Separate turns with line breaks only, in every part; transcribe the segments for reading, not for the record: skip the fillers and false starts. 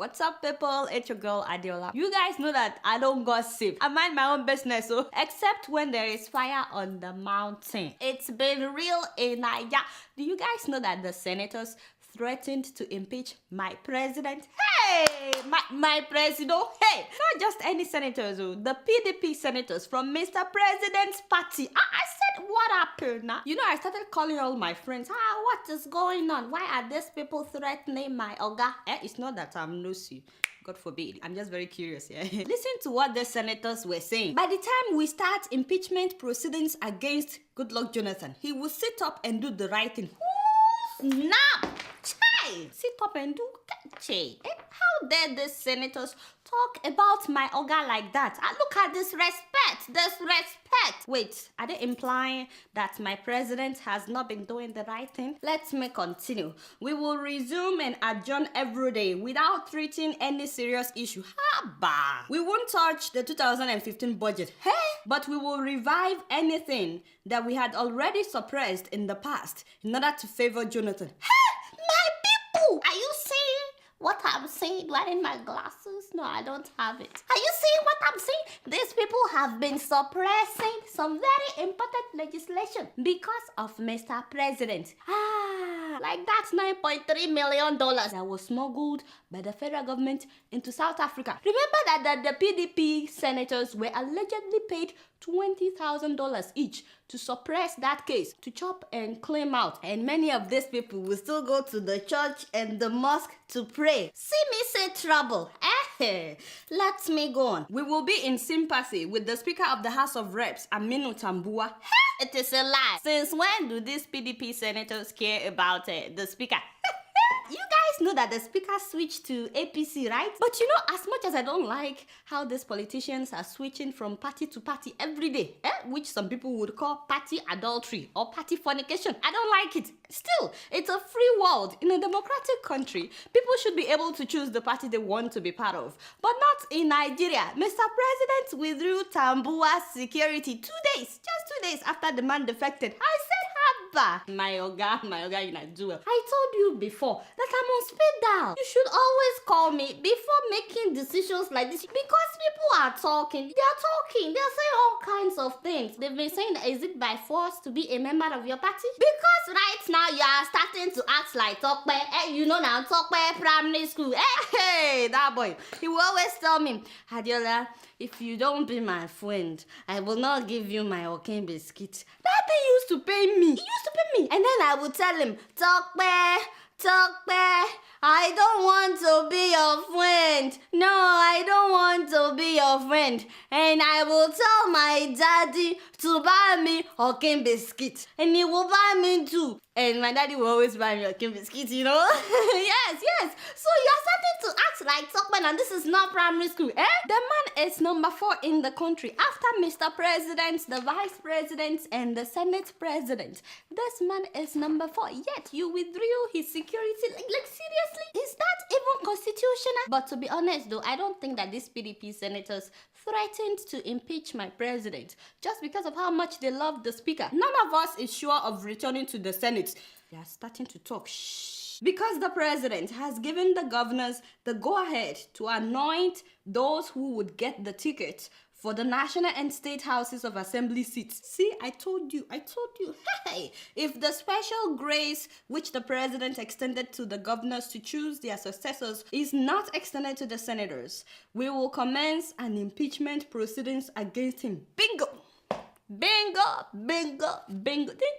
What's up, people? It's your girl Adeola. You guys know that I don't gossip. I mind my own business, so except when there is fire on the mountain. It's been real in Nigeria. Do you guys know that the senators threatened to impeach my president? Hey, my president. Hey, not just any senators, the PDP senators from Mr. President's party. I said, what happened now? You know, I started calling all my friends. What is going on? Why are these people threatening my oga? It's not that I'm nosy. God forbid. I'm just very curious, yeah. Listen to what the senators were saying. By the time we start impeachment proceedings against Goodluck Jonathan, he will sit up and do the right thing. Snap! Chai! Sit up and do chai. How dare these senators talk about my oga like that? Look at this respect. Wait, are they implying that my president has not been doing the right thing? Let me continue. We will resume and adjourn every day without treating any serious issue. Haba! We won't touch the 2015 budget. Hey! But we will revive anything that we had already suppressed in the past in order to favor Jonathan. Hey! My people! Are you seeing what I'm saying? Do I need my glasses? No, I don't have it. Are you seeing what I'm saying? These people have been suppressing some very important legislation because of Mr. President. Like that $9.3 million that was smuggled by the federal government into South Africa. Remember that the PDP senators were allegedly paid $20,000 each to suppress that case, to chop and claim out. And many of these people will still go to the church and the mosque to pray. See me say trouble. Let me go on. We will be in sympathy with the Speaker of the House of Reps, Aminu Tambuwa. It is a lie. Since when do these PDP senators care about the Speaker? You guys know that the speaker switched to APC, right? But you know, as much as I don't like how these politicians are switching from party to party every day, which some people would call party adultery or party fornication, I don't like it. Still, it's a free world. In a democratic country, people should be able to choose the party they want to be part of. But not in Nigeria. Mr. President withdrew Tambuwa's security 2 days, just 2 days after the man defected. I said, my oga in Nigeria. I told you before that I'm on speed dial. You should always call me before making decisions like this, because people are talking. They're saying all kinds of things. They've been saying, is it by force to be a member of your party? Because right now you are starting to act like Tokpe. You know now, Tokpe primary school. Hey, that boy. He will always tell me, Adeola, if you don't be my friend, I will not give you my Oken biscuit. That thing used to pay me. He used to pay me. And then I would tell him, Tokpe, I don't want to be your friend. No, I don't want to be your friend. And I will tell my daddy to buy me Oken biscuit. And he will buy me too. And my daddy will always buy me Oken biscuit, you know? Yes. So you're starting to act like Tokman, and this is not primary school, eh? The man is number 4 in the country after Mr. President, the Vice President, and the Senate President. This man is number 4, yet you withdrew his security. Like seriously? Is that even constitutional? But to be honest though, I don't think that these PDP senators threatened to impeach my president just because of how much they love the speaker. None of us is sure of returning to the Senate. They are starting to talk. Shh. Because the president has given the governors the go-ahead to anoint those who would get the ticket for the national and state houses of assembly seats. See, I told you. Hey, if the special grace which the president extended to the governors to choose their successors is not extended to the senators, we will commence an impeachment proceedings against him. Bingo! Didn't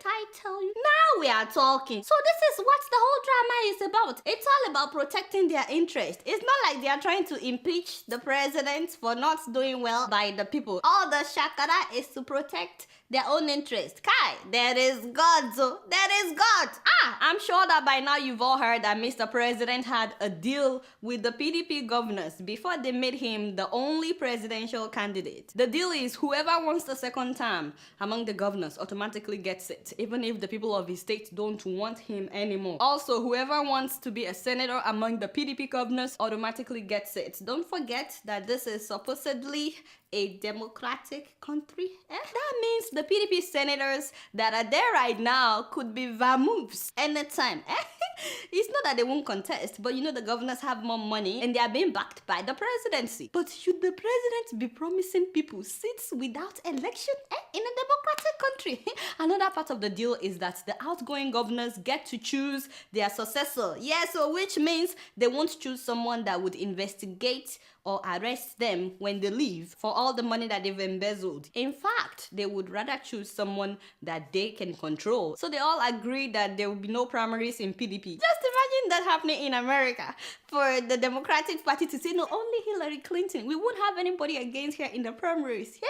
I tell you? Now we are talking. So this is what the whole drama is about. It's all about protecting their interest. It's not like they are trying to impeach the president for not doing well by the people. All the shakara is to protect their own interest. Kai, there is God, so there is God. I'm sure that by now you've all heard that Mr. President had a deal with the PDP governors before they made him the only presidential candidate. The deal is whoever wants the second term among the governors automatically gets it, even if the people of his state don't want him anymore. Also, whoever wants to be a senator among the PDP governors automatically gets it. Don't forget that this is supposedly a democratic country? That means the PDP senators that are there right now could be vamoves anytime. It's not that they won't contest, but you know the governors have more money and they are being backed by the presidency. But should the president be promising people seats without election in a democratic country? Another part of the deal is that the outgoing governors get to choose their successor. Yeah, so which means they won't choose someone that would investigate or arrest them when they leave for all the money that they've embezzled. In fact, they would rather choose someone that they can control. So they all agree that there will be no primaries in PDP. Just imagine that happening in America for the Democratic Party to say, no, only Hillary Clinton. We won't have anybody against her in the primaries. Yeah?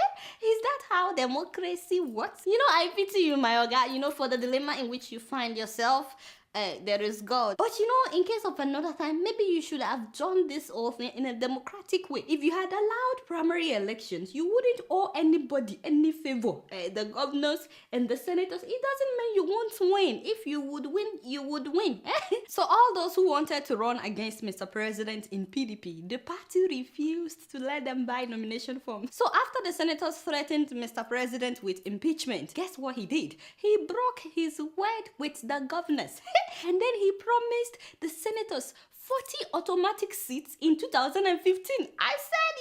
Is that how democracy works? You know, I pity you, my Oga, you know, for the dilemma in which you find yourself. There is God. But you know, in case of another time, maybe you should have done this whole thing in a democratic way. If you had allowed primary elections, you wouldn't owe anybody any favor. The governors and the senators, it doesn't mean you won't win. If you would win, you would win. So all those who wanted to run against Mr. President in PDP, the party refused to let them buy nomination forms. So after the senators threatened Mr. President with impeachment, guess what he did? He broke his word with the governors. And then he promised the senators 40 automatic seats in 2015. I said,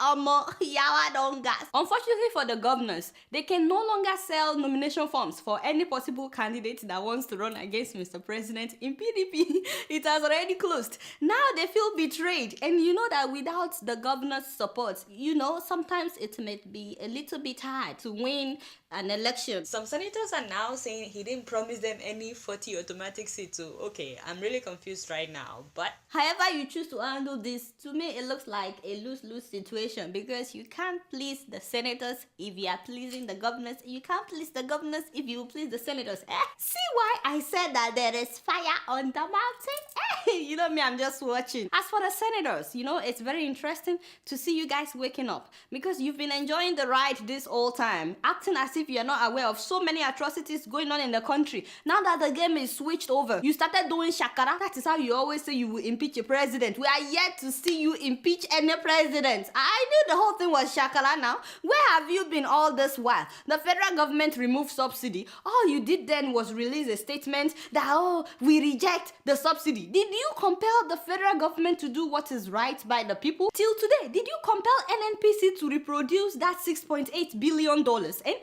Yawa don't gas. Unfortunately for the governors, they can no longer sell nomination forms for any possible candidate that wants to run against Mr. President in PDP. It has already closed. Now they feel betrayed. And you know that without the governor's support, you know, sometimes it may be a little bit hard to win an election.
Some senators are now saying he didn't promise them any 40 automatic seats. So, okay, I'm really confused right now. But
however you choose to handle this, to me it looks like a lose-lose situation, because you can't please the senators if you are pleasing the governors. You can't please the governors if you please the senators. See why I said that there is fire on the mountain? You know me, I'm just watching. As for the senators, you know, it's very interesting to see you guys waking up, because you've been enjoying the ride this whole time, acting as if you're not aware of so many atrocities going on in the country. Now that the game is switched over, you started doing shakara. That is how you always say you will impeach a president. We are yet to see you impeach any president. I knew the whole thing was shakara now. Where have you been all this while? The federal government removed subsidy. All you did then was release a statement that, oh, we reject the subsidy. Did you compel the federal government to do what is right by the people? Till today, did you compel NNPC to reproduce that $6.8 billion? And $49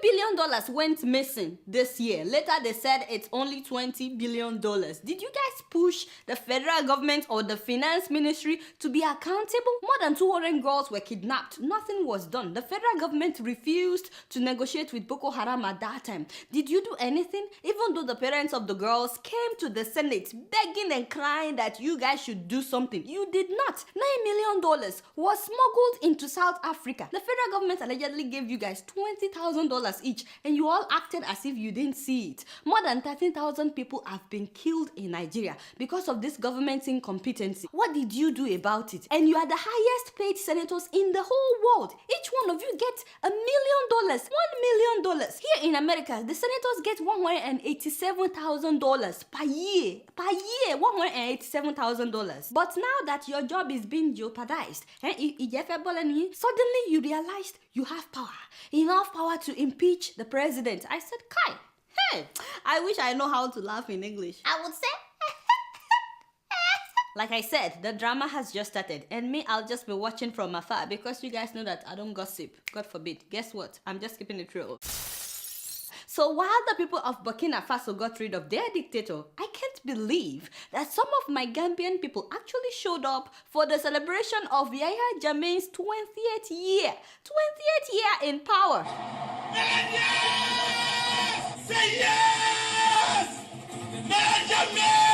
billion went missing this year. Later, they said it's only $20 billion. Did you guys push the federal government or the finance ministry to be accountable? More than 200 girls were kidnapped. Nothing was done. The federal government refused to negotiate with Boko Haram at that time. Did you do anything? Even though the parents of the girls came to the Senate begging and crying that you guys should do something, you did not. $9 million was smuggled into South Africa. The federal government allegedly gave you guys $20,000 each, and you all acted as if you didn't see it. More than 13,000 people have been killed in Nigeria because of this government's incompetency. What did you do about it? And you are the highest paid senators in the whole world. Each one of you gets $1 million. $1 million. Here in America, the senators get $187,000 per year. $187,000. But now that your job is being jeopardized, suddenly you realized you have power. Enough power to impeach the president. I said, Kai, hey, I wish I know how to laugh in English. I would say, like I said, the drama has just started, and me, I'll just be watching from afar, because you guys know that I don't gossip. God forbid. Guess what? I'm just keeping it real. So while the people of Burkina Faso got rid of their dictator, I can't believe that some of my Gambian people actually showed up for the celebration of Yahya Jammeh's 20th year. 20th year in power.
Yes! Say yes! Yahya Jammeh!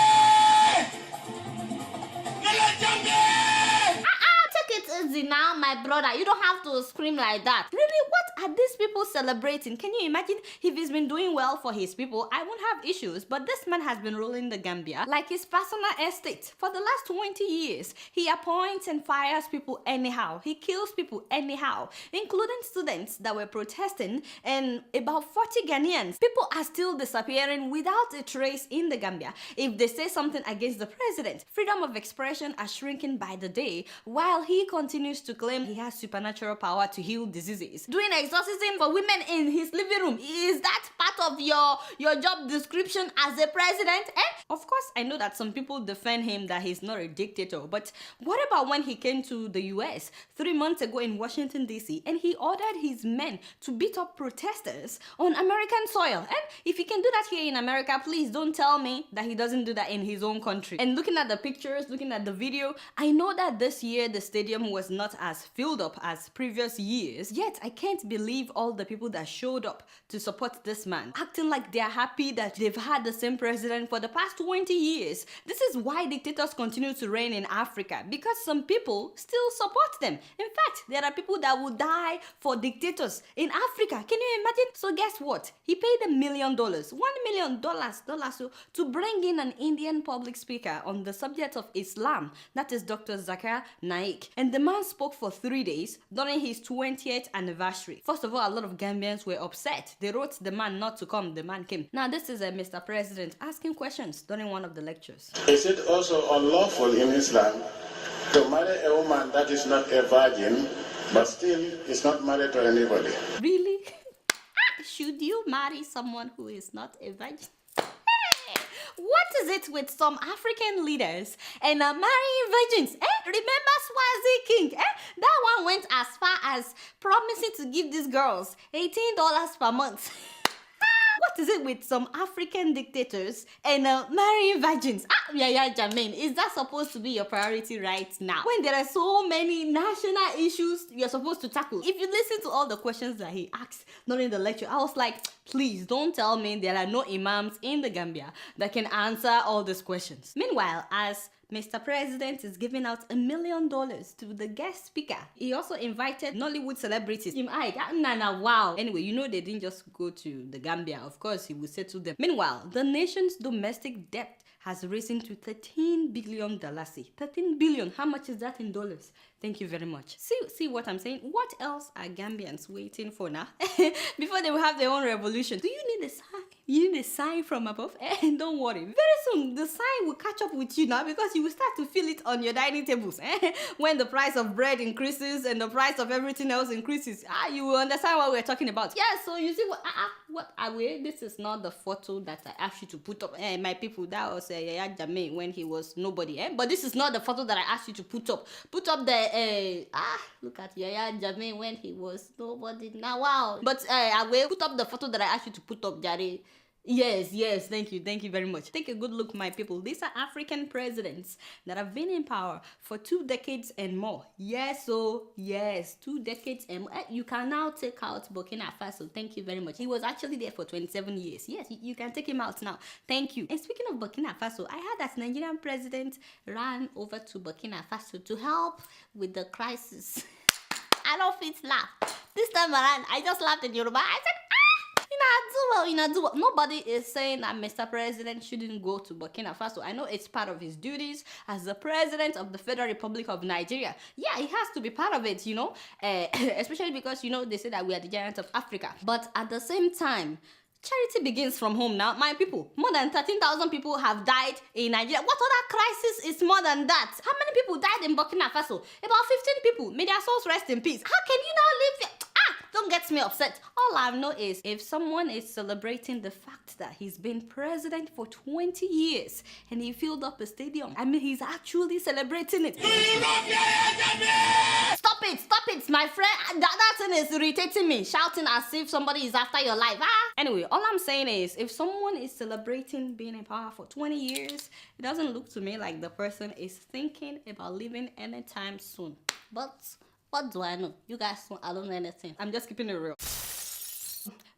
Take it easy now, my brother. You don't have to scream like that. Really, what are these people celebrating? Can you imagine if he's been doing well for his people? I won't have issues, but this man has been ruling the Gambia like his personal estate for the last 20 years. He appoints and fires people anyhow. He kills people anyhow, including students that were protesting, and about 40 Ghanaians. People are still disappearing without a trace in the Gambia. If they say something against the president, freedom of expression are shrinking by the day, while he continues to claim he has supernatural power to heal diseases. Doing exorcism for women in his living room, is that part of your job description as a president? Of course, I know that some people defend him that he's not a dictator, but what about when he came to the US 3 months ago in Washington, D.C., and he ordered his men to beat up protesters on American soil? And if he can do that here in America, please don't tell me that he doesn't do that in his own country. And looking at the pictures, looking at the video, I know that this year the stadium was not as filled up as previous years, yet I can't believe all the people that showed up to support this man, acting like they're happy that they've had the same president for the past 20 years. This is why dictators continue to reign in Africa, because some people still support them. In fact, there are people that will die for dictators in Africa. Can you imagine? So guess what? He paid $1 million, $1 million to bring in an Indian public speaker on the subject of Islam, that is Dr. Zakir Naik. And the man spoke for 3 days during his 20th anniversary. First of all, a lot of Gambians were upset. They wrote the man not to come. The man came. Now this is Mr. President asking questions during one of the lectures.
Is it also unlawful in Islam to marry a woman that is not a virgin, but still is not married to anybody?
Really? Should you marry someone who is not a virgin? What is it with some African leaders and marrying virgins? Remember Swazi King? That one went as far as promising to give these girls $18 per month. What is it with some African dictators and marrying virgins? Yaya Jammeh, is that supposed to be your priority right now? When there are so many national issues you're supposed to tackle. If you listen to all the questions that he asked during the lecture, I was like, please don't tell me there are no imams in the Gambia that can answer all these questions. Meanwhile, as Mr. President is giving out $1 million to the guest speaker, he also invited Nollywood celebrities. Wow. Anyway, you know they didn't just go to the Gambia. Of course, he will settle them. Meanwhile, the nation's domestic debt has risen to $13 billion. 13 billion. How much is that in dollars? Thank you very much. See what I'm saying? What else are Gambians waiting for now? Before they will have their own revolution. Do you need a sign? You need a sign from above? Don't worry. Very soon, the sign will catch up with you now, because you will start to feel it on your dining tables. When the price of bread increases and the price of everything else increases, you will understand what we're talking about. Yeah, so you see what are we? This is not the photo that I asked you to put up. My people, that was Yaya Jammeh when he was nobody. But this is not the photo that I asked you to put up. Put up the look at Yaya Jammeh when he was nobody. Now wow. But I will put up the photo that I asked you to put up, Jare. Yes, thank you very much. Take a good look, my people. These are African presidents that have been in power for 2 decades and more. Yes, 2 decades and more. You can now take out Burkina Faso. Thank you very much. He was actually there for 27 years. Yes, you can take him out now. Thank you. And speaking of Burkina Faso, I heard that Nigerian president ran over to Burkina Faso to help with the crisis. I don't fit laugh. This time around, I just laughed in Yoruba. I said, nobody is saying that Mr. President shouldn't go to Burkina Faso. I know it's part of his duties as the president of the Federal Republic of Nigeria. Yeah, he has to be part of it, especially because, they say that we are the giants of Africa. But at the same time, charity begins from home now, my people. More than 13,000 people have died in Nigeria. What other crisis is more than that? How many people died in Burkina Faso? About 15 people. May their souls rest in peace. How can you now live here? Don't get me upset. All I know is if someone is celebrating the fact that he's been president for 20 years and he filled up a stadium, he's actually celebrating it. Stop it, my friend. That thing is irritating me. Shouting as if somebody is after your life. Anyway, all I'm saying is if someone is celebrating being in power for 20 years, it doesn't look to me like the person is thinking about leaving anytime soon. But what do I know? You guys, I don't know anything. I'm just keeping it real.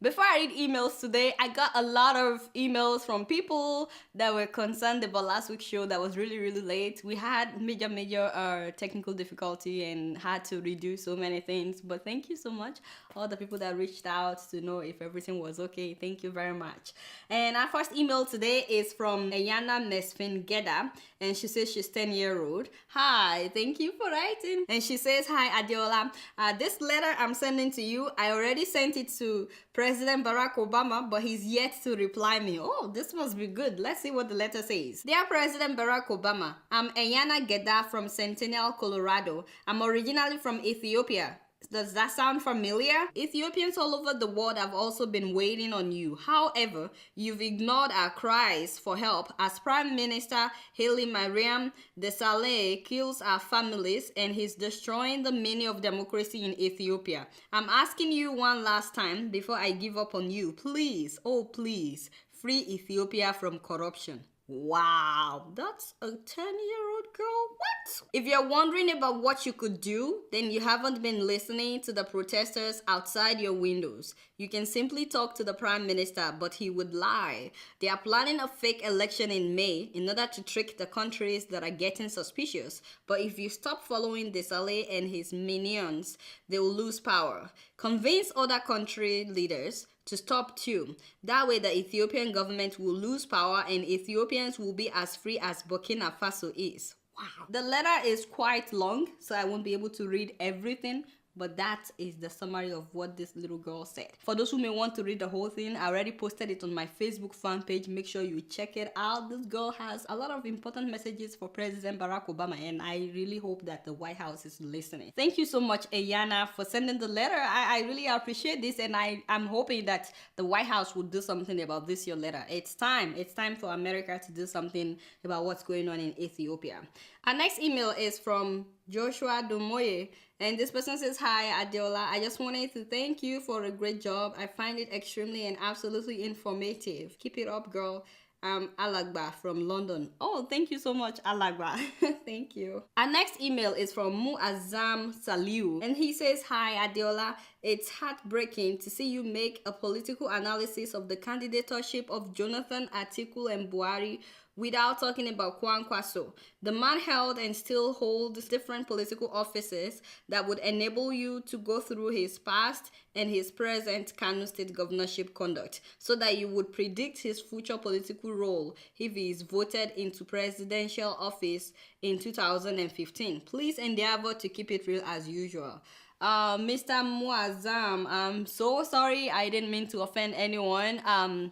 Before I read emails today, I got a lot of emails from people that were concerned about last week's show that was really, really late. We had major technical difficulty and had to redo so many things. But thank you so much, all the people that reached out to know if everything was okay. Thank you very much. And our first email today is from Ayana Mesfin Geda, and she says she's 10-year-old. Hi, thank you for writing. And she says, hi, Adeola. This letter I'm sending to you, I already sent it to President Barack Obama, but he's yet to reply me. Oh, this must be good. Let's see what the letter says. Dear President Barack Obama, I'm Ayana Geda from Centennial, Colorado. I'm originally from Ethiopia. Does that sound familiar? Ethiopians all over the world have also been waiting on you. However, you've ignored our cries for help as Prime Minister Haile Mariam Desalegn kills our families and he's destroying the meaning of democracy in Ethiopia. I'm asking you one last time before I give up on you. Please, oh please, free Ethiopia from corruption. Wow, that's a 10-year-old girl? What? If you're wondering about what you could do, then you haven't been listening to the protesters outside your windows. You can simply talk to the Prime Minister, but he would lie. They are planning a fake election in May in order to trick the countries that are getting suspicious. But if you stop following Desalegn and his minions, they will lose power. Convince other country leaders to stop too. That way the Ethiopian government will lose power and Ethiopians will be as free as Burkina Faso is. Wow. The letter is quite long, so I won't be able to read everything, but that is the summary of what this little girl said. For those who may want to read the whole thing, I already posted it on my Facebook fan page. Make sure you check it out. This girl has a lot of important messages for President Barack Obama, and I really hope that the White House is listening. Thank you so much, Ayana, for sending the letter. I really appreciate this, and I'm hoping that the White House will do something about this, your letter. It's time. It's time for America to do something about what's going on in Ethiopia. Our next email is from Joshua Domoye, and this person says, hi, Adeola. I just wanted to thank you for a great job. I find it extremely and absolutely informative. Keep it up, girl. Alagba from London. Oh, thank you so much, Alagba. Thank you. Our next email is from Muazzam Saliu, and he says, hi, Adeola. It's heartbreaking to see you make a political analysis of the candidatureship of Jonathan, Atiku, and Buhari without talking about Kwankwaso. The man held and still holds different political offices that would enable you to go through his past and his present Kano State governorship conduct so that you would predict his future political role if he is voted into presidential office in 2015. Please endeavor to keep it real as usual. Mr. Muazzam, I'm so sorry. I didn't mean to offend anyone.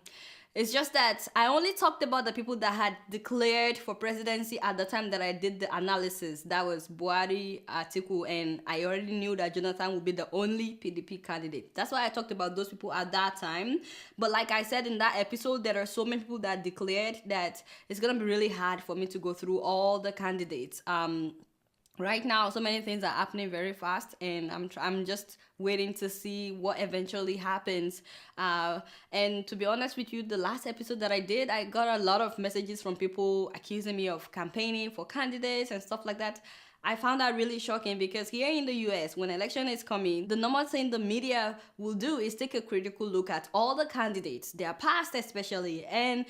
It's just that I only talked about the people that had declared for presidency at the time that I did the analysis. That was Buhari, Atiku, and I already knew that Jonathan would be the only PDP candidate. That's why I talked about those people at that time. But like I said in that episode, there are so many people that declared that it's going to be really hard for me to go through all the candidates. Right now, so many things are happening very fast, and I'm just waiting to see what eventually happens. And to be honest with you, the last episode that I did, I got a lot of messages from people accusing me of campaigning for candidates and stuff like that. I found that really shocking because here in the US, when election is coming, the normal thing the media will do is take a critical look at all the candidates, their past especially, and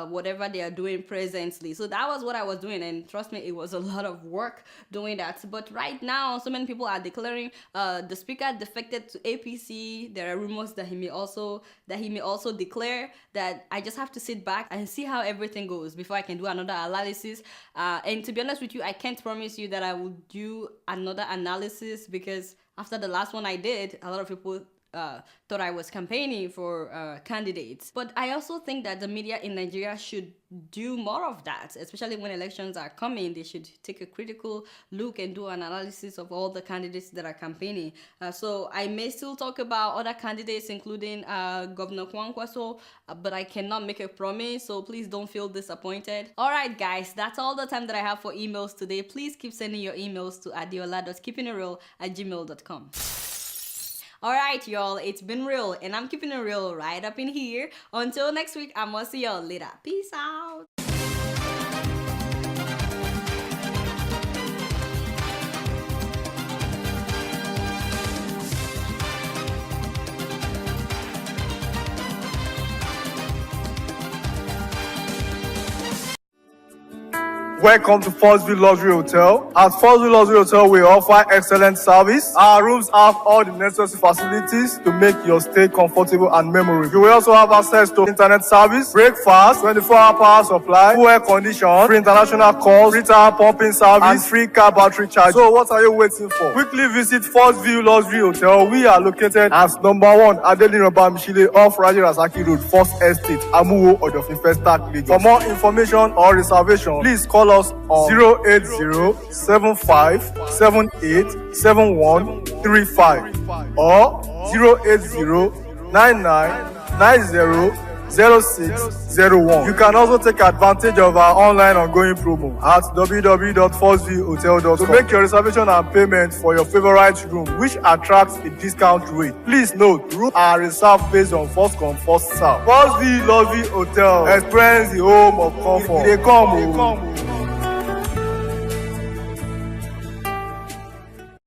whatever they are doing presently. So that was what I was doing, and trust me, it was a lot of work doing that. But right now, so many people are declaring the speaker defected to APC. There are rumors that he may also declare that. I just have to sit back and see how everything goes before I can do another analysis. And to be honest with you, I can't promise you that I will do another analysis because after the last one I did, a lot of people thought I was campaigning for candidates. But I also think that the media in Nigeria should do more of that, especially when elections are coming. They should take a critical look and do an analysis of all the candidates that are campaigning. So I may still talk about other candidates, including Governor Kwankwaso, but I cannot make a promise, so please don't feel disappointed. All right, guys, that's all the time that I have for emails today. Please keep sending your emails to adeola.keepingitreal@gmail.com. All right, y'all, it's been real, and I'm keeping it real right up in here. Until next week, I'm gonna see y'all later. Peace out.
Welcome to First View Luxury Hotel. At First View Luxury Hotel, we offer excellent service. Our rooms have all the necessary facilities to make your stay comfortable and memorable. You will also have access to internet service, breakfast, 24-hour power supply, full air condition, free international calls, free tire pumping service, and free car battery charge. So what are you waiting for? Quickly visit First View Luxury Hotel. We are located at number 1 Adeola off Raji Rasaki Road, First Estate, Amuwo, Odofin Festac, Lagos. For more information or reservation, please call us on 080-7578-7135 or 080-9990-0601. You can also take advantage of our online ongoing promo at www.firstviewhotel.com to make your reservation and payment for your favorite room, which attracts a discount rate. Please note, rooms are reserved based on first come, first serve. First View Luxury Hotel. Experience the home of comfort. They come.